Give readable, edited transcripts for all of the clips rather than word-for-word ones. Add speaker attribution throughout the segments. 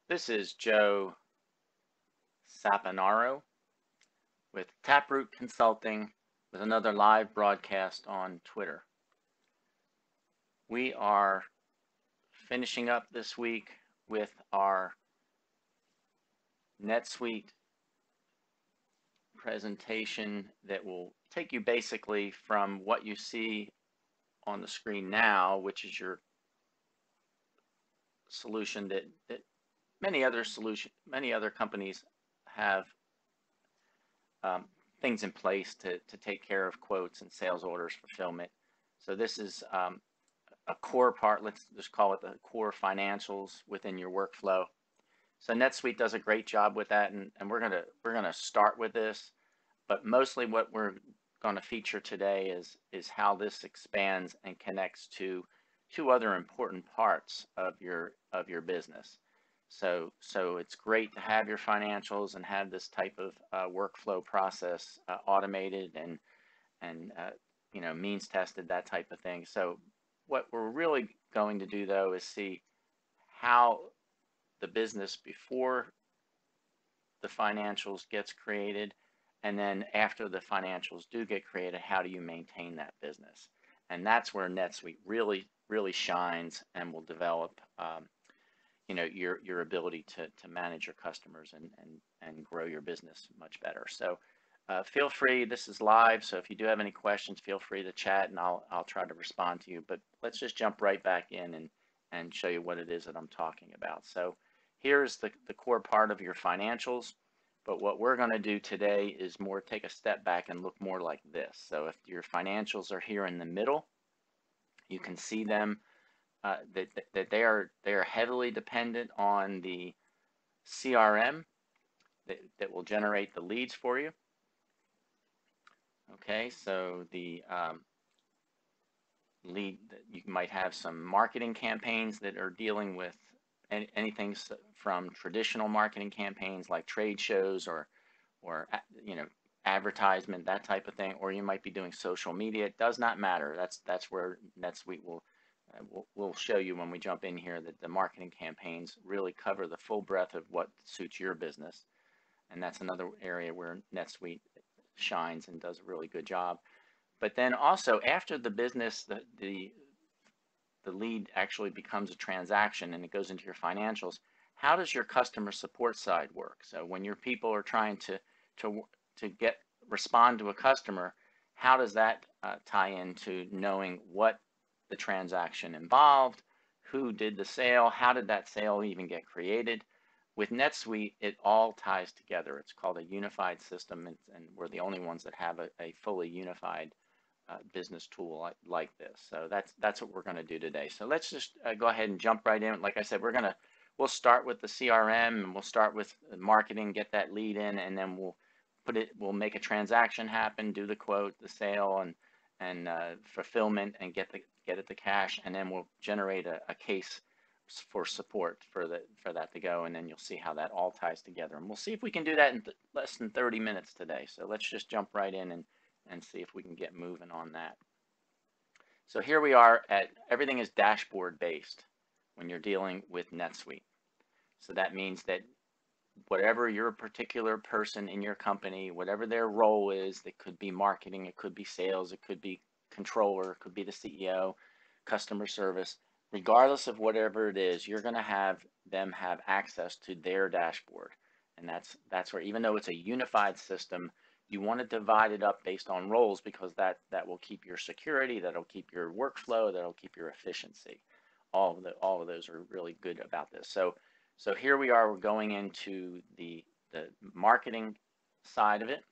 Speaker 1: This is Joe Saponaro with TapRoute Consulting with another live broadcast on Twitter. We are finishing up this week with our NetSuite presentation that will take you basically from what you see on the screen now, which is your solution that many other companies have things in place to take care of quotes and sales orders fulfillment. So this is a core part. Let's just call it the core financials within your workflow. So NetSuite does a great job with that, and we're gonna start with this, but mostly what we're going to feature today is how this expands and connects to two other important parts of your business. So it's great to have your financials and have this type of workflow process automated and means tested, that type of thing. So what we're really going to do though is see how the business before the financials gets created, and then after the financials do get created, how do you maintain that business? And that's where NetSuite really shines and will develop your ability to manage your customers and grow your business much better. So feel free, this is live, so if you do have any questions, feel free to chat and I'll try to respond to you. But let's just jump right back in and show you what it is that I'm talking about. So here's the core part of your financials. But what we're going to do today is more take a step back and look more like this. So if your financials are here in the middle, you can see them that they are heavily dependent on the CRM that will generate the leads for you. Okay, so the lead, you might have some marketing campaigns that are dealing with anything from traditional marketing campaigns like trade shows or advertisement, that type of thing, or you might be doing social media. It does not matter. That's where NetSuite will show you when we jump in here that the marketing campaigns really cover the full breadth of what suits your business, and that's another area where NetSuite shines and does a really good job. But then also after the business, the lead actually becomes a transaction and it goes into your financials, how does your customer support side work? So when your people are trying to respond to a customer, how does that tie into knowing what the transaction involved, who did the sale, how did that sale even get created? With NetSuite, it all ties together. It's called a unified system, and we're the only ones that have a fully unified business tool like this. So that's what we're going to do today. So let's just go ahead and jump right in. Like I said, we'll start with the CRM and we'll start with marketing, get that lead in, and then we'll make a transaction happen, do the quote, the sale, and fulfillment, and get it to cash, and then we'll generate a case for support for that to go, and then you'll see how that all ties together. And we'll see if we can do that in less than 30 minutes today. So let's just jump right in and see if we can get moving on that. So here we are everything is dashboard based when you're dealing with NetSuite. So that means that whatever your particular person in your company, whatever their role is, that could be marketing, it could be sales, it could be controller, it could be the CEO, customer service, regardless of whatever it is, you're going to have them have access to their dashboard. And that's where, even though it's a unified system, you want to divide it up based on roles, because that will keep your security, that'll keep your workflow, that'll keep your efficiency. All of those are really good about this. So here we are, we're going into the marketing side of it,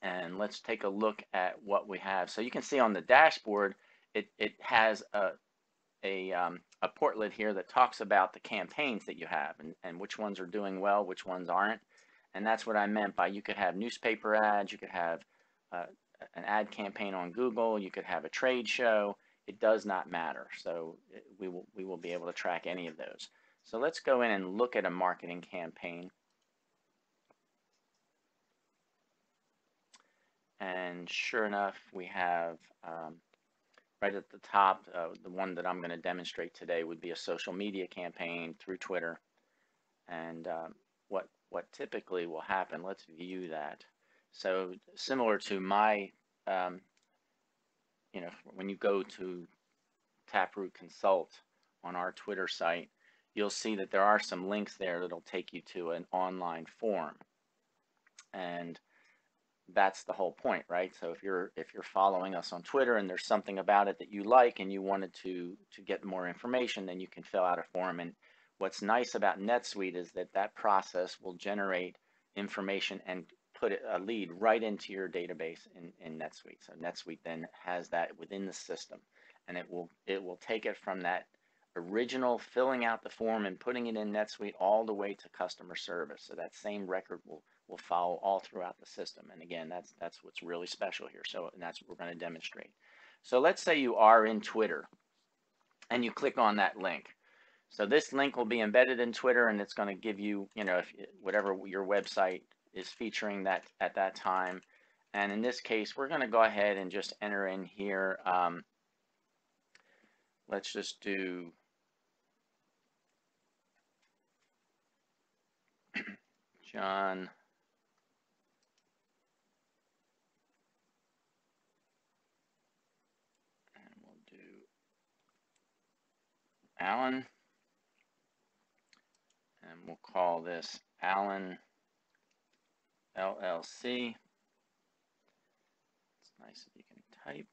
Speaker 1: and let's take a look at what we have. So you can see on the dashboard, it has a portlet here that talks about the campaigns that you have and which ones are doing well, which ones aren't. And that's what I meant by, you could have newspaper ads, you could have an ad campaign on Google, you could have a trade show. It does not matter. So we will be able to track any of those. So let's go in and look at a marketing campaign. And sure enough, we have right at the top, the one that I'm going to demonstrate today would be a social media campaign through Twitter. And what typically will happen, let's view that. So similar to my, um, when you go to TapRoute Consult on our Twitter site, you'll see that there are some links there that'll take you to an online form. And that's the whole point, right? So if you're following us on Twitter and there's something about it that you like and you wanted to get more information, then you can fill out a form. And what's nice about NetSuite is that that process will generate information and put a lead right into your database in NetSuite. So NetSuite then has that within the system, and it will take it from that original filling out the form and putting it in NetSuite all the way to customer service. So that same record will follow all throughout the system. And again, that's what's really special here. So, and that's what we're going to demonstrate. So let's say you are in Twitter and you click on that link. So this link will be embedded in Twitter, and it's going to give you, if whatever your website is featuring that at that time. And in this case, we're going to go ahead and just enter in here. Let's just do John Allen, and we'll call this Allen LLC. It's nice if you can type.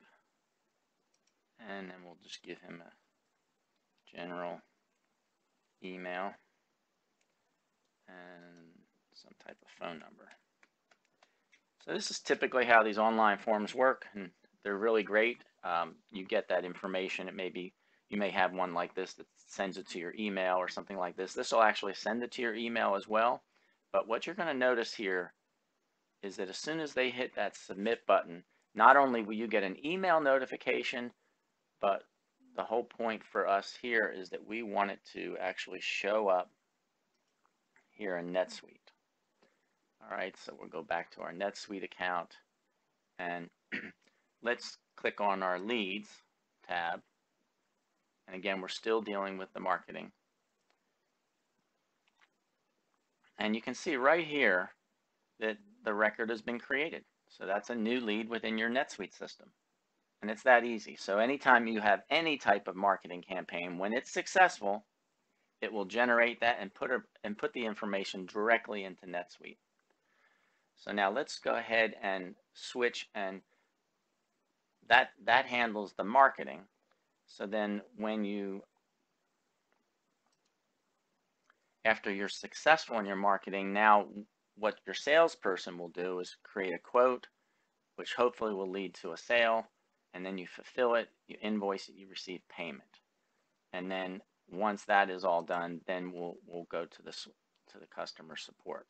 Speaker 1: And then we'll just give him a general email and some type of phone number. So this is typically how these online forms work, and they're really great. You get that information. It may be, you may have one like this that sends it to your email or something like this. This will actually send it to your email as well. But what you're going to notice here is that as soon as they hit that submit button, not only will you get an email notification, but the whole point for us here is that we want it to actually show up here in NetSuite. All right, so we'll go back to our NetSuite account, and let's click on our leads tab. And again, we're still dealing with the marketing. And you can see right here that the record has been created. So that's a new lead within your NetSuite system. And it's that easy. So anytime you have any type of marketing campaign, when it's successful, it will generate that and put the information directly into NetSuite. So now let's go ahead and switch, and that handles the marketing. So then when after you're successful in your marketing, now what your salesperson will do is create a quote, which hopefully will lead to a sale, and then you fulfill it, you invoice it, you receive payment. And then once that is all done, then we'll go to the customer support.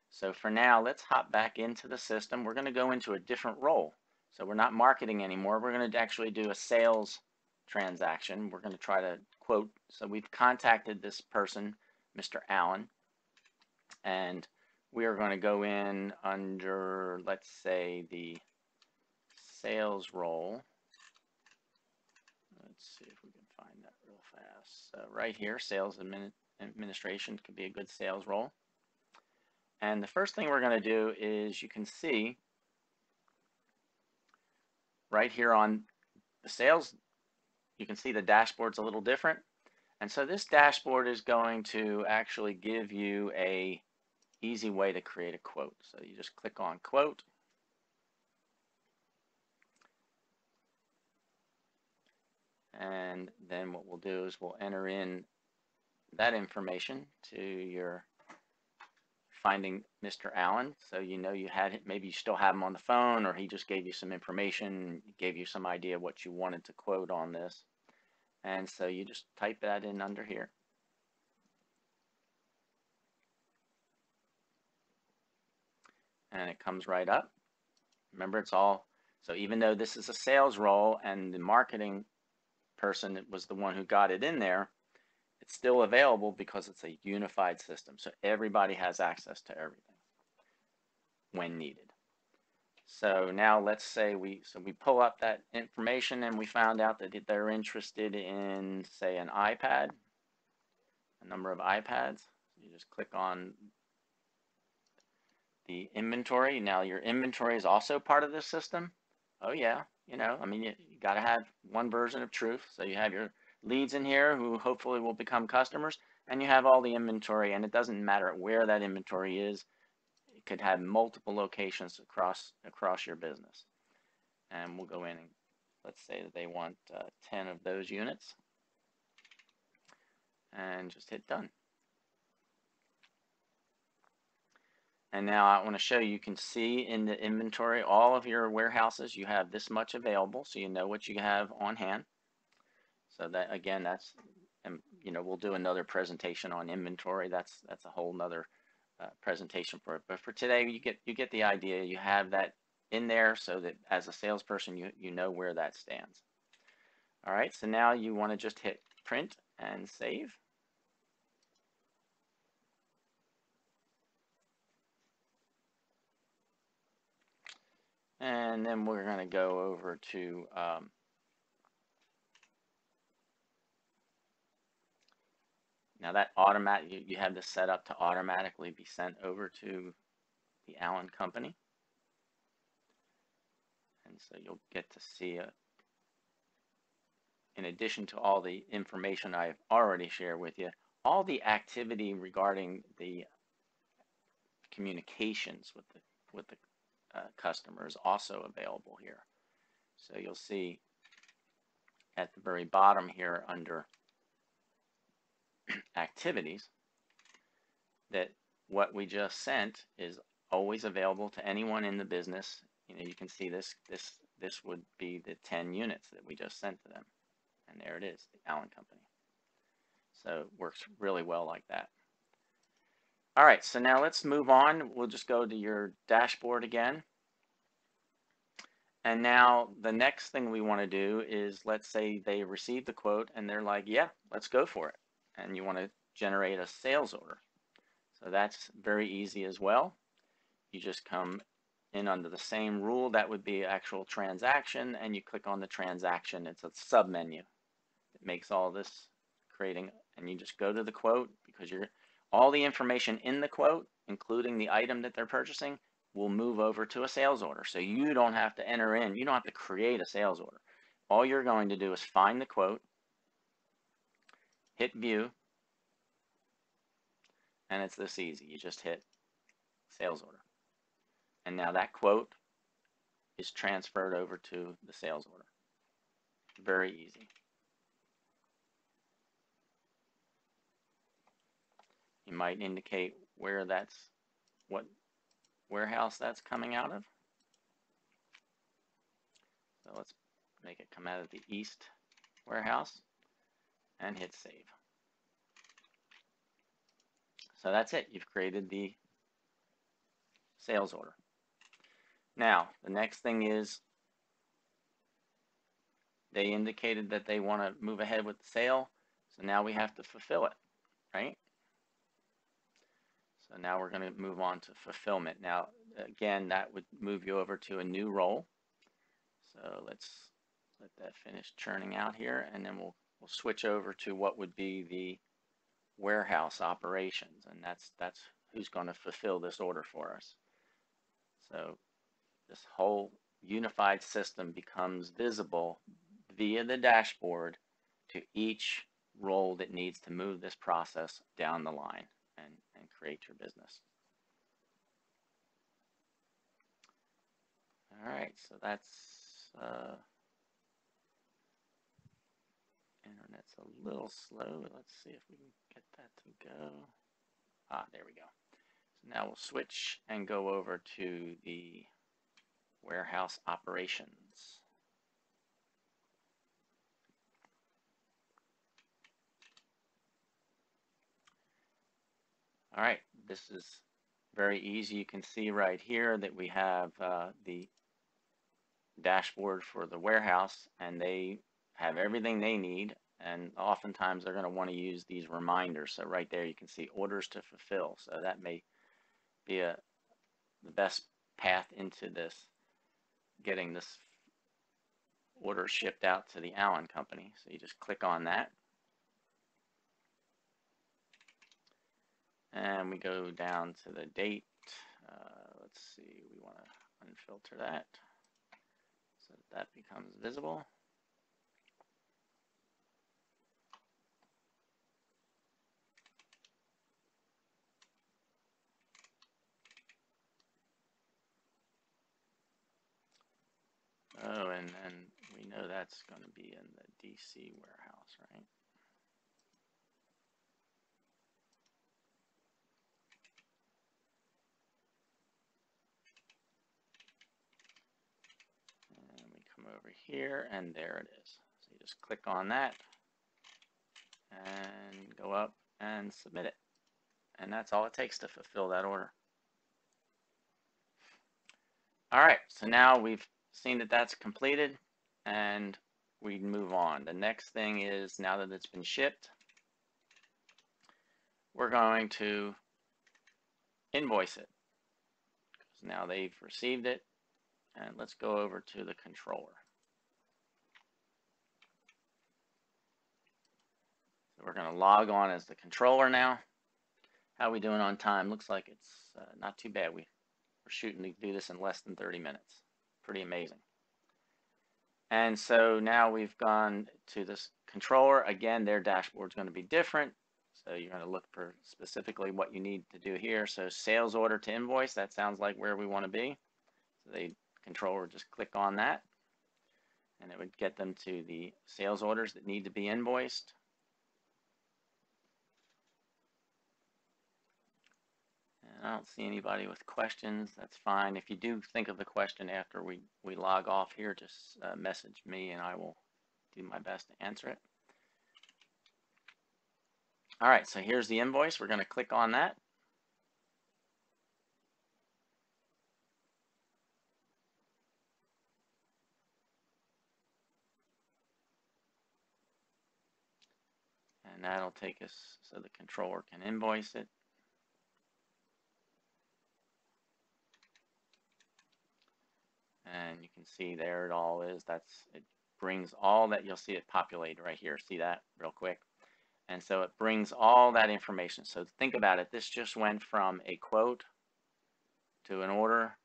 Speaker 1: So for now, let's hop back into the system. We're going to go into a different role. So we're not marketing anymore. We're going to actually do a sales transaction. We're going to try to quote. So we've contacted this person, Mr. Allen, and we are going to go in under, let's say, the sales role. Let's see if we can find that real fast. So right here, sales administration could be a good sales role. And the first thing we're going to do is, you can see right here on the sales, you can see the dashboard's a little different. And so this dashboard is going to actually give you a easy way to create a quote. So you just click on quote. And then what we'll do is we'll enter in that information to your finding Mr. Allen. So you know you had, maybe you still have him on the phone, or he just gave you some information, gave you some idea what you wanted to quote on this. And so you just type that in under here. And it comes right up. Remember, it's all, so even though this is a sales role and the marketing person was the one who got it in there, it's still available because it's a unified system. So everybody has access to everything when needed. So now let's say we pull up that information and we found out that they're interested in, say, an iPad, a number of iPads. You just click on the inventory. Now your inventory is also part of this system. Oh yeah, I mean, you got to have one version of truth. So you have your leads in here who hopefully will become customers, and you have all the inventory, and it doesn't matter where that inventory is. It could have multiple locations across your business. And we'll go in and let's say that they want 10 of those units, and just hit done. And now I want to show you can see in the inventory, all of your warehouses, you have this much available, so you know what you have on hand. So that, again, that's, we'll do another presentation on inventory. That's a whole nother presentation for it. But for today, you get the idea. You have that in there so that as a salesperson, you know where that stands. All right, so now you want to just hit print and save. And then we're going to go over to now that you have this set up to automatically be sent over to the Allen Company. And so you'll get to see, in addition to all the information I've already shared with you, all the activity regarding the communications with the customer is also available here. So you'll see at the very bottom here under activities that what we just sent is always available to anyone in the business. You can see this would be the 10 units that we just sent to them, and there it is, the Allen Company. So it works really well like that. All right, so now let's move on. We'll just go to your dashboard again. And now the next thing we want to do is, let's say they receive the quote and they're like, yeah, let's go for it. And you want to generate a sales order. So that's very easy as well. You just come in under the same rule. That would be actual transaction, and you click on the transaction. It's a sub menu. It makes all this creating, and you just go to the quote, because all the information in the quote, including the item that they're purchasing, will move over to a sales order. So you don't have to enter in, you don't have to create a sales order. All you're going to do is find the quote, hit view, and it's this easy. You just hit sales order. And now that quote is transferred over to the sales order. Very easy. You might indicate what warehouse that's coming out of. So let's make it come out of the East warehouse and hit save. So that's it. You've created the sales order. Now, the next thing is they indicated that they want to move ahead with the sale. So now we have to fulfill it, right? So now we're going to move on to fulfillment. Now, again, that would move you over to a new role. So let's let that finish churning out here, and then we'll switch over to what would be the warehouse operations, and that's who's going to fulfill this order for us. So this whole unified system becomes visible via the dashboard to each role that needs to move this process down the line and create your business. All right, so that's internet's a little slow. Let's see if we can get that to go. There we go. So now we'll switch and go over to the warehouse operations. All right, this is very easy. You can see right here that we have the dashboard for the warehouse, and they have everything they need, and oftentimes they're going to want to use these reminders. So right there you can see orders to fulfill. So that may be the best path into this, getting this order shipped out to the Allen Company. So you just click on that. And we go down to the date. Let's see, we want to unfilter that so that becomes visible. Oh, and then we know that's going to be in the DC warehouse, right? And we come over here, and there it is. So you just click on that and go up and submit it. And that's all it takes to fulfill that order. All right, so now we've seen that that's completed, and we move on. The next thing is, now that it's been shipped, we're going to invoice it. Because now they've received it, and let's go over to the controller. So we're going to log on as the controller now. How are we doing on time? Looks like it's not too bad. We're shooting to do this in less than 30 minutes. Pretty amazing. And so now we've gone to this controller. Again, their dashboard's going to be different. So you're going to look for specifically what you need to do here. So sales order to invoice, that sounds like where we want to be. So the controller would just click on that, and it would get them to the sales orders that need to be invoiced. And I don't see anybody with questions. That's fine. If you do think of the question after we log off here, just message me and I will do my best to answer it. All right, so here's the invoice. We're going to click on that. And that'll take us so the controller can invoice it. And you can see there it all is. It brings all that. You'll see it populate right here. See that real quick? And so it brings all that information. So think about it. This just went from a quote to an order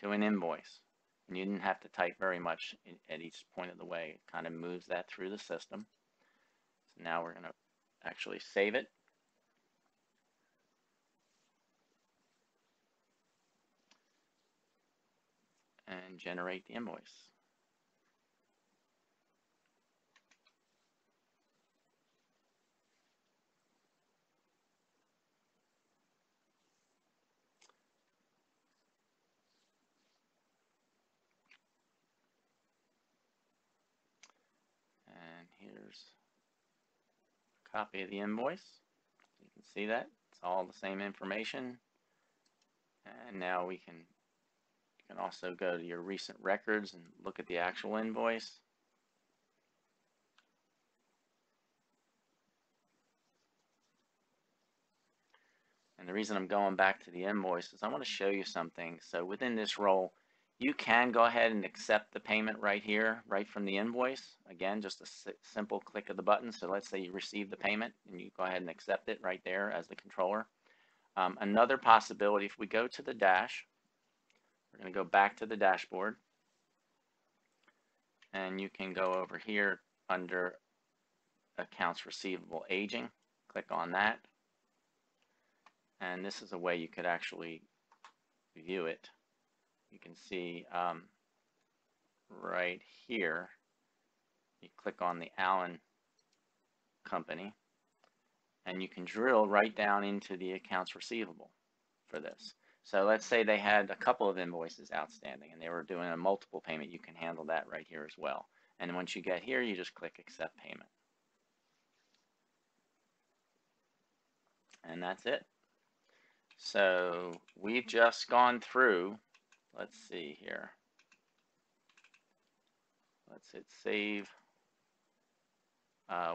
Speaker 1: to an invoice. And you didn't have to type very much at each point of the way. It kind of moves that through the system. So now we're going to actually save it. And generate the invoice. And here's a copy of the invoice. You can see that. It's all the same information. And now you can also go to your recent records and look at the actual invoice. And the reason I'm going back to the invoice is I want to show you something. So within this role, you can go ahead and accept the payment right here, right from the invoice. Again, just a simple click of the button. So let's say you receive the payment and you go ahead and accept it right there as the controller. Another possibility, if we go to the dash, we're going to go back to the dashboard. And you can go over here under accounts receivable aging. Click on that. And this is a way you could actually view it. You can see right here, you click on the Allen company, and you can drill right down into the accounts receivable for this. So let's say they had a couple of invoices outstanding and they were doing a multiple payment. You can handle that right here as well. And once you get here, you just click accept payment. And that's it. So we've just gone through, let's see here. Let's hit save.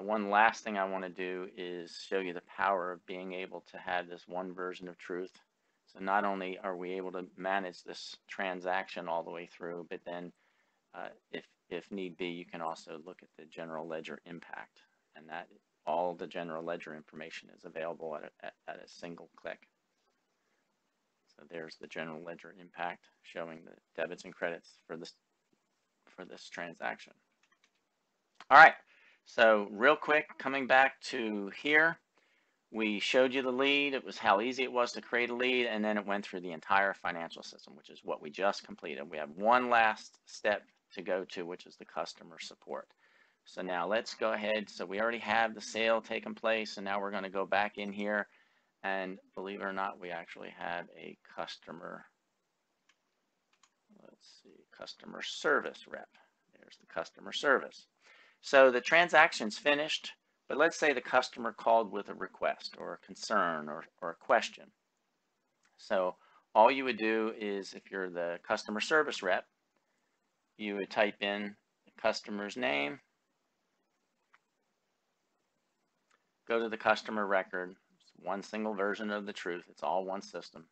Speaker 1: One last thing I want to do is show you the power of being able to have this one version of truth. So not only are we able to manage this transaction all the way through, but then if need be, you can also look at the general ledger impact. And that all the general ledger information is available at a single click. So there's the general ledger impact showing the debits and credits for this transaction. All right, so real quick, coming back to here, we showed you the lead. It was how easy it was to create a lead, and then it went through the entire financial system, which is what we just completed. We have one last step to go to, which is the customer support. So now let's go ahead. So we already have the sale taking place, and now we're going to go back in here, and believe it or not, we actually have a customer, let's see, customer service rep. There's the customer service. So the transaction's finished, but let's say the customer called with a request or a concern or a question. So all you would do is, if you're the customer service rep, you would type in the customer's name, go to the customer record. It's one single version of the truth. It's all one system.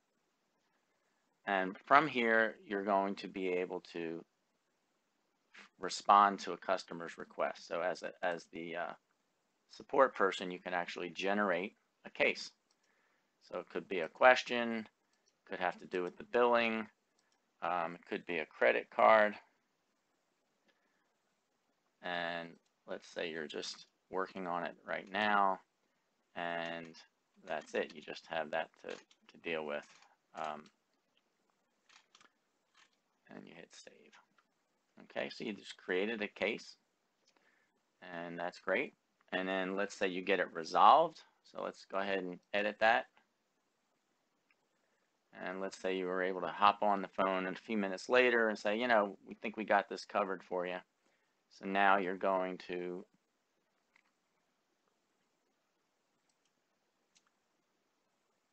Speaker 1: And from here, you're going to be able to respond to a customer's request. So as the support person, you can actually generate a case. So it could be a question, could have to do with the billing, it could be a credit card, and let's say you're just working on it right now, and that's it. You just have that to deal with, and you hit save. Okay, so you just created a case, and that's great. And then let's say you get it resolved. So let's go ahead and edit that. And let's say you were able to hop on the phone a few minutes later and say, you know, we think we got this covered for you. So now you're going to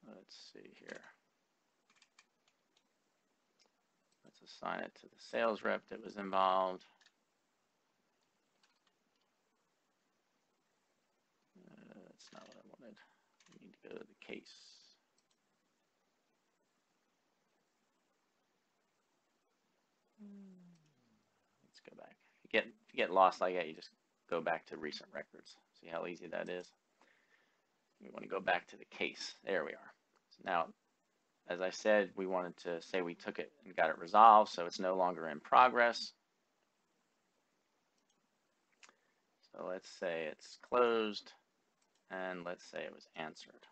Speaker 1: let's see here. Let's assign it to the sales rep that was involved. That's not what I wanted. We need to go to the case. Let's go back. If you get lost like that, you just go back to recent records. See how easy that is? We want to go back to the case. There we are. So now, as I said, we wanted to say we took it and got it resolved, so it's no longer in progress. So let's say it's closed, and let's say it was answered.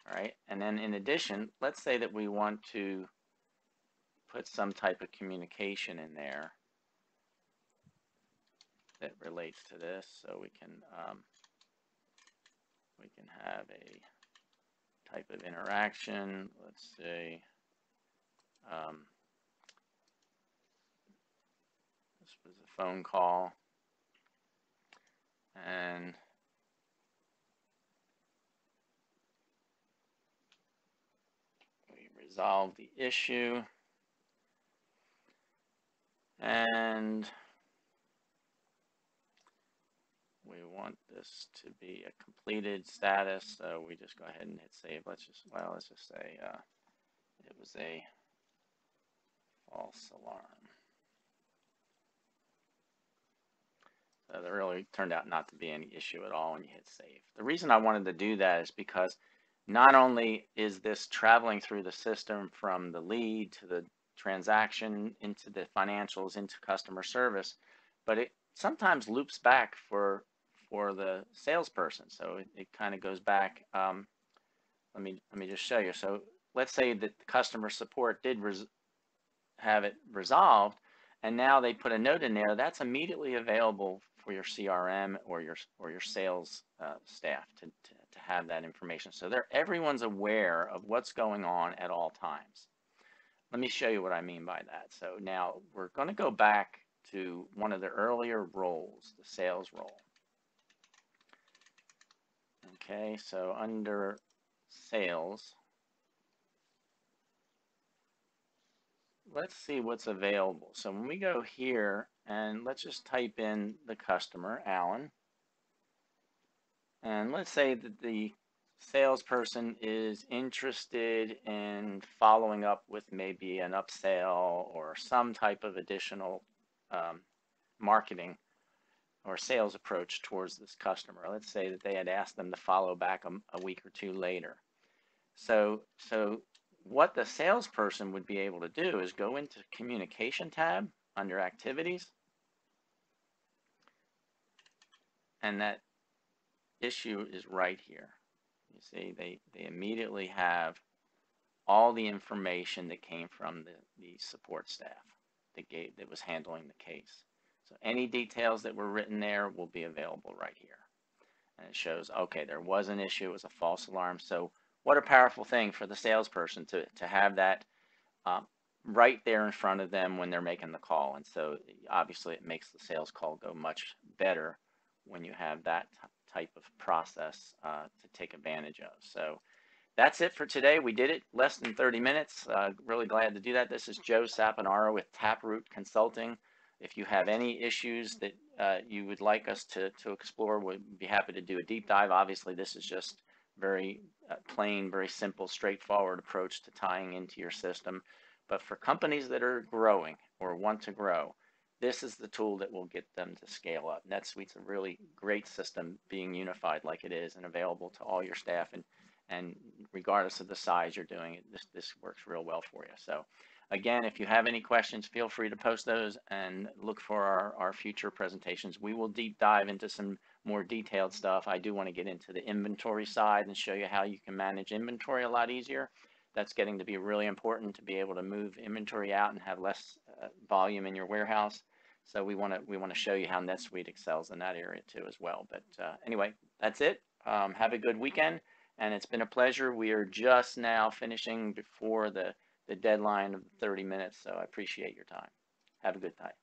Speaker 1: All right, and then in addition, let's say that we want to put some type of communication in there that relates to this, so we can have a type of interaction. Let's say this was a phone call, and we resolved the issue, and we want this to be a completed status, so we just go ahead and hit save. Let's just say it was a false alarm. So there really turned out not to be any issue at all when you hit save. The reason I wanted to do that is because not only is this traveling through the system from the lead to the transaction into the financials into customer service, but it sometimes loops back for the salesperson. So it kind of goes back. Let me just show you. So let's say that the customer support did have it resolved, and now they put a note in there. That's immediately available for your CRM or your sales staff to have that information. So everyone's aware of what's going on at all times. Let me show you what I mean by that. So now we're going to go back to one of the earlier roles, the sales role. Okay, so under sales, let's see what's available. So when we go here, and let's just type in the customer, Alan, and let's say that the salesperson is interested in following up with maybe an upsell or some type of additional marketing or sales approach towards this customer. Let's say that they had asked them to follow back a week or two later. So what the salesperson would be able to do is go into Communication tab under Activities, and that issue is right here. You see, they immediately have all the information that came from the support staff that was handling the case. So any details that were written there will be available right here. And it shows, okay, there was an issue, it was a false alarm. So what a powerful thing for the salesperson to have that right there in front of them when they're making the call. And so obviously it makes the sales call go much better when you have that type of process to take advantage of. So that's it for today. We did it less than 30 minutes. Really glad to do that. This is Joe Saponaro with TapRoute Consulting. If you have any issues that you would like us to explore, we'd be happy to do a deep dive. Obviously, this is just very plain, very simple, straightforward approach to tying into your system. But for companies that are growing or want to grow, this is the tool that will get them to scale up. NetSuite's a really great system being unified like it is and available to all your staff, and regardless of the size you're doing it, this works real well for you. So again, if you have any questions, feel free to post those and look for our future presentations. We will deep dive into some more detailed stuff. I do want to get into the inventory side and show you how you can manage inventory a lot easier. That's getting to be really important to be able to move inventory out and have less volume in your warehouse. So we want to show you how NetSuite excels in that area too as well. But anyway, that's it. Have a good weekend. And it's been a pleasure. We are just now finishing before the deadline of 30 minutes, so I appreciate your time. Have a good night.